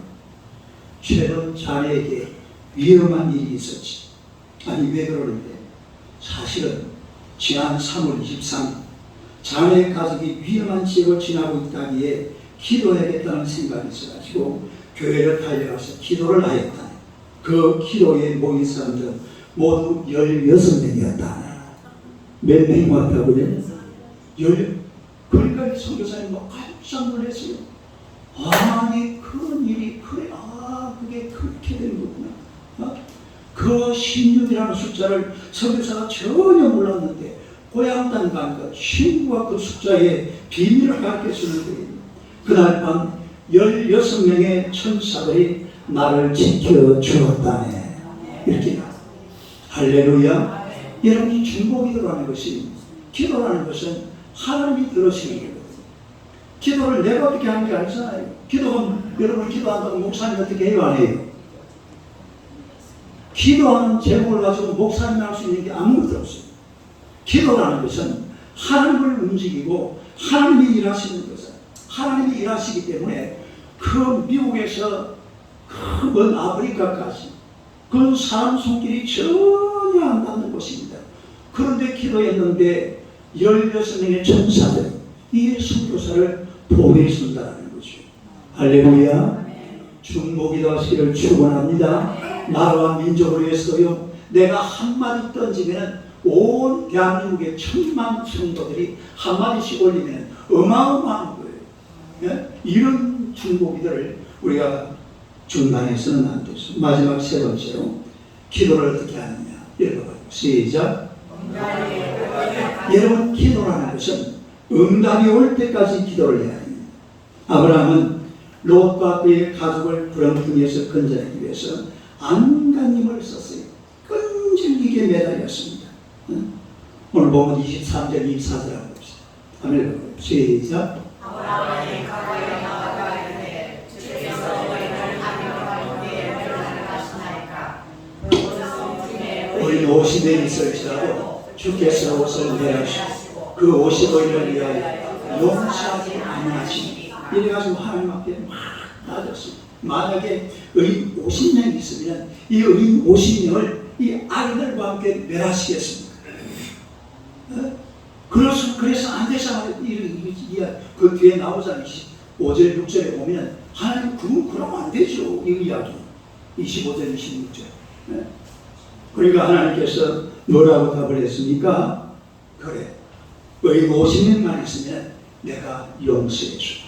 최근 자네에게 위험한 일이 있었지. 아니 왜 그러는데 사실은 지난 3월 23일 자네 가족이 위험한 지역을 지나고 있다기에 기도해야겠다는 생각이 있어가지고 교회를 달려가서 기도를 하였다. 그 기도에 모인 사람들은 모두 16명이었다. 몇 명이 왔다고요? 그러니까 선교사님 막 깜짝 놀랐어요. 아니 그런 일이 그래 그게 그렇게 되는 거구나. 그 16이라는 숫자를 선교사가 전혀 몰랐는데 고향 땅 가니까 친구가 그 숫자에 비밀을 가르쳐주는 거예요. 그날 밤 16명의 천사들이 나를 지켜주었다네. 이렇게 할렐루야. 여러분이 중보기도라는 것이 기도라는 것은 하나님이 들으시는 거예요. 기도를 내가 어떻게 하는 게 아니잖아요. 기도는 여러분 기도한다고 목사님 어떻게 해요? 안 해요? 기도하는 제목을 가지고 목사님이 할 수 있는 게 아무것도 없어요. 기도라는 것은 하나님을 움직이고 하나님이 일하시는 것은 하나님이 일하시기 때문에 그 미국에서 그 먼 아프리카까지 그 사람 손길이 전혀 안 닿는 곳입니다. 그런데 기도했는데 16명의 천사들이 이 선교사를 보호해 준다는 거죠. 할렐루야. 중보기도 하시기를 축원합니다. 나라와 민족을 위해서요. 내가 한마디 던지면 온 대한민국의 1000만 성도들이 한마디씩 올리면 어마어마한 거예요. 예? 이런 중보기도를 우리가 중단해서는 안 되죠. 마지막 세 번째로 기도를 어떻게 하느냐. 읽어봐요. 시작. 여러분 기도라는 것은 응답이 올 때까지 기도를 해야 합니다. 아브라함은 롯과 그의 가족을 구렁텅이에서 건져내기 위해서 안간힘을 썼어요. 끈질기게 매달렸습니다. 오늘 보면 23절 24절 하고 봅시다. 아멘. 시작. 아브라함이 과거에 나아가 이르되 주께서 너희를 하나님과 교회에 멸하는 것이나이까 그 옷을 중에 우리는 50에 있을지라도 주께서 옷을 내라시고 그 옷이 너희를 위하여 용서하지 아니하시니 이래가지고 하나님 앞에 막 나졌습니다. 만약에 의인 50명이 있으면 이 의인 50명을 이 악인들과 함께 멸하시겠습니까? 그래서 안 되잖아요. 그 뒤에 나오잖아요. 5절 6절에 보면 하나님 그러면 안 되죠. 이 이야기 25절 26절. 그러니까 하나님께서 뭐라고 답을 했습니까? 그래 의인 50명만 있으면 내가 용서해 줘.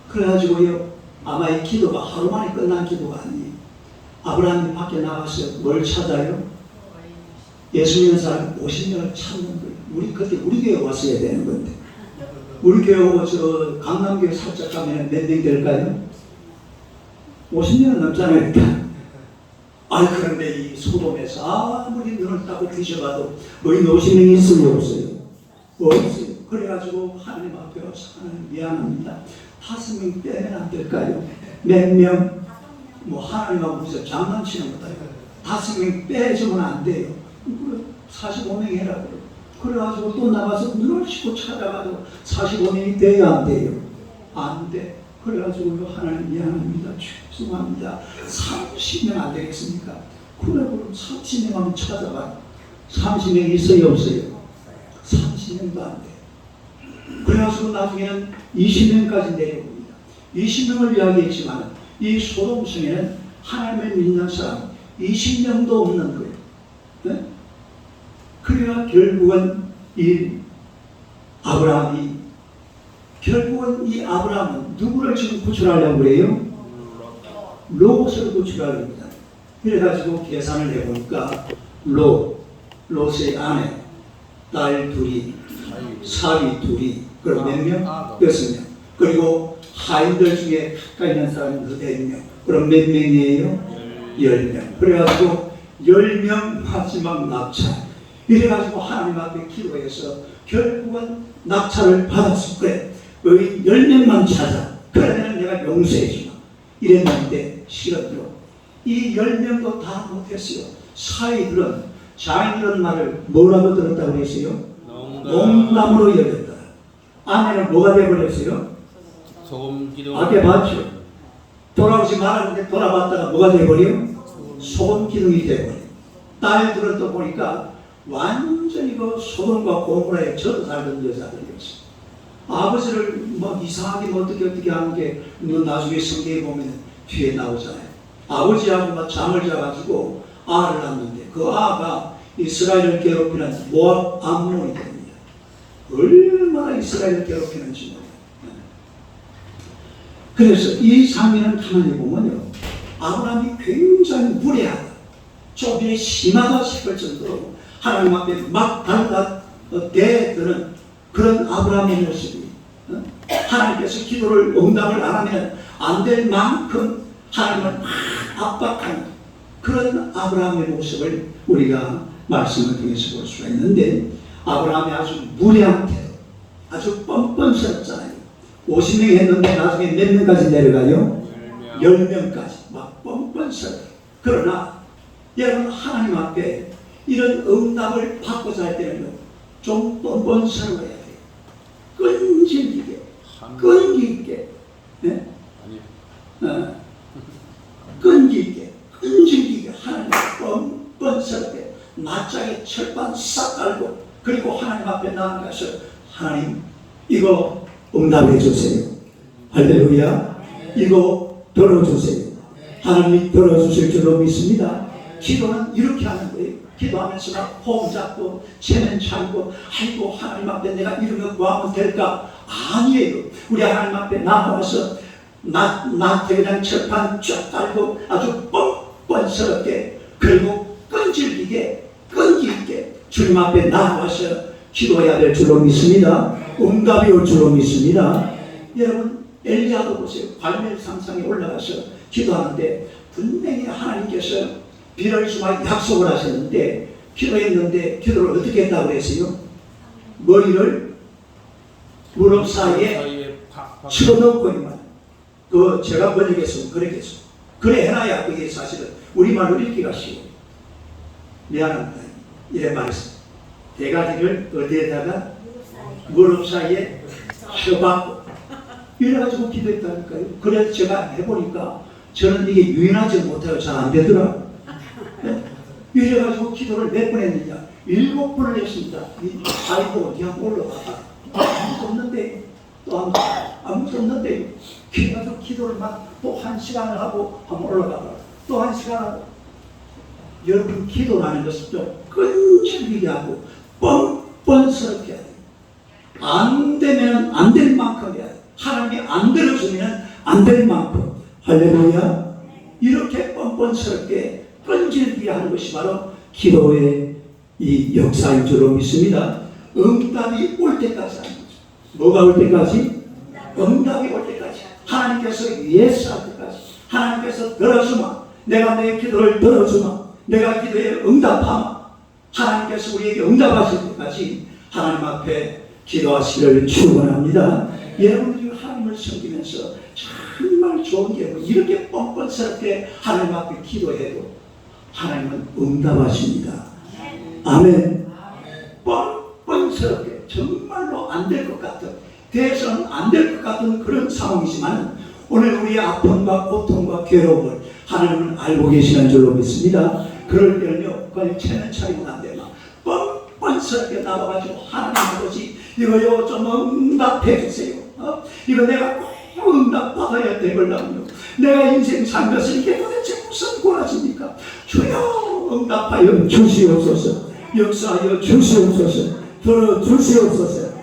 그래가지고요 아마 이 기도가 하루 만에 끝난 기도가 아니에요. 아브라함이 밖에 나가서 뭘 찾아요? 예수 믿는 사람 50명을 찾는 거예요. 그때 우리 교회 왔어야 되는 건데 우리 교회 오고 저 강남교회 살짝 가면 몇 명 될까요? 50명은 넘잖아요. 일단. 그런데 이 소돔에서 아무리 눈을 따고 뒤져봐도 의인 50명이 있으면 없어요. 없어요. 그래가지고 하나님 앞에 와서 하나님 미안합니다. 5명 빼면 안 될까요? 몇 명? 하나님하고 무슨 장난치는 거다. 5명 빼주면 안 돼요. 45명 해라 그래. 그래가지고 또 나가서 눈을 씻고 찾아가도 45명이 돼야 안 돼요. 안 돼. 그래가지고 하나님 미안합니다. 죄송합니다. 30명 안 되겠습니까? 그래 그럼 30명 한번 찾아봐. 30명 있어요 없어요? 30명도 안 돼. 그래가지고 나중에는 20명까지 내려옵니다. 20명을 이야기했지만 이 소돔성에는 하나님을 믿는 사람 20명도 없는 거예요. 네? 그래야 결국은 이 아브라함은 누구를 지금 구출하려고 그래요? 롯을 구출하려고 합니다. 그래가지고 계산을 해보니까 롯의 아내, 딸 둘이, 사위 둘이, 그럼 몇 명? 6명. 그리고 하인들 중에 가까이 있는 사람은 4명. 그럼 몇 명이에요? 10명. 그래가지고 10명 마지막 낙차. 이래가지고 하나님 앞에 기도해서 결국은 낙차를 받았을 거예요. 여기 10명만 찾아. 그러면 내가 용서해주마. 이랬는데 싫었죠. 이 10명도 다 못했어요. 사위들은 자기들은 말을 뭐라고 들었다고 했어요? 농담으로 여겼다. 아내는 뭐가 되어버렸어요? 소금 기둥. 앞에 봤죠? 돌아오지 말았는데 돌아봤다가 뭐가 되어버려? 소금 기둥이 되어버려. 딸들은 또 보니까 완전히 그 소돔과 고모라에 젖어 살던 여자들이었어. 아버지를 뭐 이상하게 어떻게 하는 게 나중에 성경에 보면 뒤에 나오잖아요. 아버지하고 막 잠을 자가지고 아를 낳는데 그 아가 이스라엘을 괴롭히는 모압 암몬이 됩니다. 얼마나 이스라엘을 괴롭히는지 몰라요. 그래서 이 장면을 가만히 보면요, 아브라함이 굉장히 무례하다, 조금이 심하다 싶을 정도로 하나님 앞에 막 대드는 그런 아브라함의 모습이, 하나님께서 기도를 응답을 안 하면 안 될 만큼 하나님을 막 압박하는 그런 아브라함의 모습을 우리가 말씀을 통해서 볼 수가 있는데, 아브라함이 아주 무례한 태도, 아주 뻔뻔스럽잖아요. 50명 했는데 나중에 몇 명까지 내려가요? 10명까지 막 뻔뻔스럽게. 그러나 여러분, 하나님 앞에 이런 응답을 받고자 할 때는요, 좀 뻔뻔스러워야 돼요. 끈질기게, 끈기 있게, 네? 끈질기게 하나님 뻔뻔스럽게 낯짝에 철판 싹 깔고, 그리고 하나님 앞에 나아가서 하나님 이거 응답해 주세요. 할렐루야. 이거 들어주세요. 하나님이 들어주실 줄로 믿습니다. 기도는 이렇게 하는 거예요. 기도하면서 막 호흡 잡고 체면 차고, 아이고 하나님 앞에 내가 이런 거 구하면 될까? 아니에요. 우리 하나님 앞에 나와서 나한테 그냥 철판 쫙 깔고 아주 뻔뻔스럽게, 그리고 끈질기게, 끈기 있게 주님 앞에 나와서 기도해야 될 줄로 믿습니다. 응답이 올 줄로 믿습니다. 여러분, 엘리야도 보세요. 갈멜 산상에 올라가서 기도하는데 분명히 하나님께서 비를 주마 약속을 하셨는데, 기도했는데 기도를 어떻게 했다고 했어요? 머리를 무릎 사이에 집어넣고만. 그 제가 번역했으면 그랬겠어. 그래 해놔야 그게 사실은 우리말로 읽기가 쉬워. 미안합니다. 이래 말했어. 대가지를 어디에다가 무릎 사이에 쳐박고 이래가지고 기도했다니까요. 그래서 제가 해보니까 저는 이게 유인하지 못하고 잘 안 되더라. 이래가지고 기도를 몇 번 했느냐? 7번을 했습니다. 아이고 어디 한번 올라가봐. 아무것도 없는데, 또 아무것도 없는데, 그래가지고 기도를 막 또 1시간을 하고 한번 올라가봐. 또 1시간 하고. 여러분, 기도라는 것은 좀 끈질기게 하고 뻔뻔스럽게 해야 돼요. 안 되면 안 될 만큼 해야 돼요. 하나님이 안 들어주면 안 될 만큼. 할렐루야. 이렇게 뻔뻔스럽게 끈질기게 하는 것이 바로 기도의 이 역사인 줄로 믿습니다. 응답이 올 때까지 하는 거죠. 뭐가 올 때까지? 응답이 올 때까지. 하나님께서 예수할 때까지. 하나님께서 들어주마. 내가 내 기도를 들어주마. 내가 기도에 응답하마. 하나님께서 우리에게 응답하실 때까지 하나님 앞에 기도하시기를 축원합니다. 여러분들이 하나님을 섬기면서 정말 좋은 게 이렇게 뻔뻔스럽게 하나님 앞에 기도해도 하나님은 응답하십니다. 아멘. 뻔뻔스럽게 정말로 안 될 것 같은, 대해서는 안 될 것 같은 그런 상황이지만 오늘 우리의 아픔과 고통과 괴로움을 하나님은 알고 계시는 줄로 믿습니다. 그럴 때는요, 그냥 체면 차리고 안 되나 뻔뻔스럽게 나와가지고 하나님 아버지 이거요 좀 응답해 주세요. 이거 내가 꼭 응답 받아야 되걸랑요. 내가 인생 산 것은 이게 도대체 무슨 고라집니까? 주여 응답하여 주시옵소서. 역사하여 주시옵소서. 들어주시옵소서.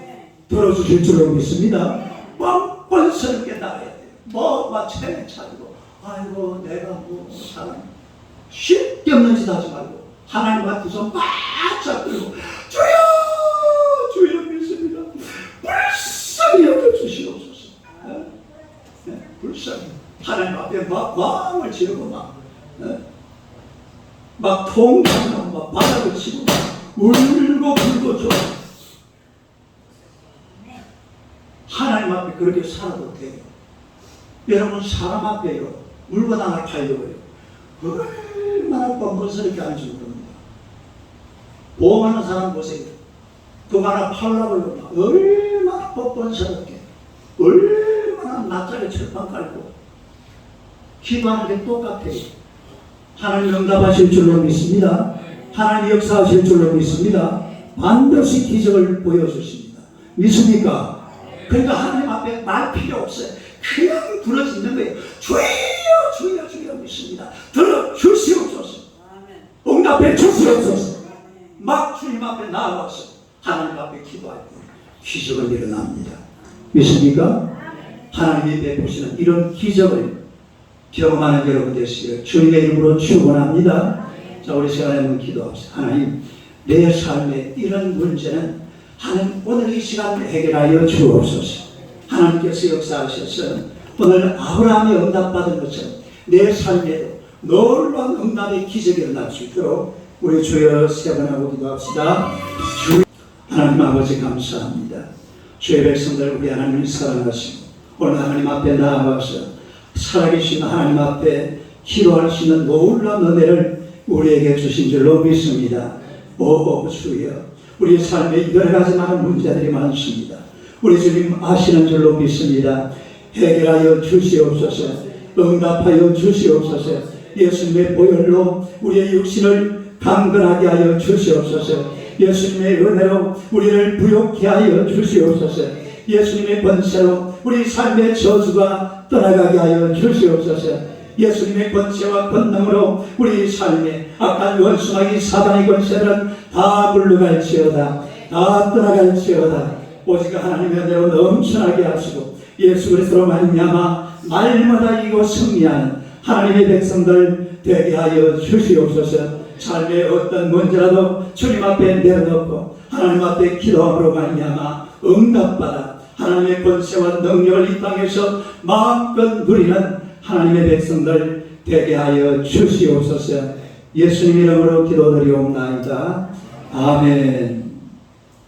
들어주실 줄로 믿습니다. 뻔뻔스럽게 나가야 돼요. 뭐가 체면 차리고 아이고 내가 뭐 사람 쉽게 없는 짓 하지 말고 하나님 앞에 손 바짝 들고 주여 믿습니다. 불쌍히 여겨주시옵소서. 불쌍히 하나님 앞에 막 왕을 지르고 막 통곡하고 막 바닥을 치고 울고 불고 줘. 하나님 앞에 그렇게 살아도 돼요. 여러분 사람 앞에요 물건 하나 팔려고요. 얼마나 뻔뻔스럽게 앉은 겁니다. 보험하는 사람 보세요. 그거 하나 팔려고 얼마나 뻔뻔스럽게 얼마나 낯짝에 철판 깔고 기도하는 게 똑같아요. 하나님 응답하실 줄로 믿습니다. 하나님 역사하실 줄로 믿습니다. 반드시 기적을 보여주십니다. 믿습니까? 그러니까 하나님 앞에 말 필요 없어요. 그냥 부러지는 거예요. 주여 믿습니다. 들어주시옵소서. 응답해 주시옵소서. 막 주님 앞에 나아가서 하나님 앞에 기도할 때 기적은 일어납니다. 믿습니까? 하나님이 베푸시는 이런 기적을 경험하는 여러분 되시기를 주님의 이름으로 축원합니다. 자, 우리 시간에 한번 기도합시다. 하나님, 내 삶의 이런 문제는 하나님 오늘 이 시간 해결하여 주옵소서. 하나님께서 역사하셔서 오늘 아브라함이 응답받은 것처럼 내 삶에도 놀라운 응답의 기적이 일어날 수 있도록 우리 주여 세 번 하고 기도합시다. 주 하나님 아버지 감사합니다. 주의 백성들 우리 하나님을 사랑하시고 오늘 하나님 앞에 나아가서 살아계신 하나님 앞에 기도할 수 있는 놀라운 은혜를 우리에게 주신 줄로 믿습니다. 오 주여, 우리 삶에 여러 가지 많은 문제들이 많습니다. 우리 주님 아시는 줄로 믿습니다. 해결하여 주시옵소서. 응답하여 주시옵소서. 예수님의 보혈로 우리의 육신을 강건하게 하여 주시옵소서. 예수님의 은혜로 우리를 부욕케 하여 주시옵소서. 예수님의 권세로 우리 삶의 저주가 떠나가게 하여 주시옵소서. 예수님의 권세와 권능으로 우리 삶에 악한 원수마귀 사단의 권세는 다 물러갈지어다. 다 떠나갈지어다. 오직 하나님의 은혜로 넘쳐나게 하시고 예수 그리스도로 말미암아 날마다 이고 승리하는 하나님의 백성들 되게 하여 주시옵소서. 삶의 어떤 문제라도 주님 앞에 내려놓고 하나님 앞에 기도함으로 말미암아 응답받아 하나님의 권세와 능력을 이 땅에서 마음껏 누리는 하나님의 백성들 되게 하여 주시옵소서. 예수님 이름으로 기도드리옵나이다. 아멘.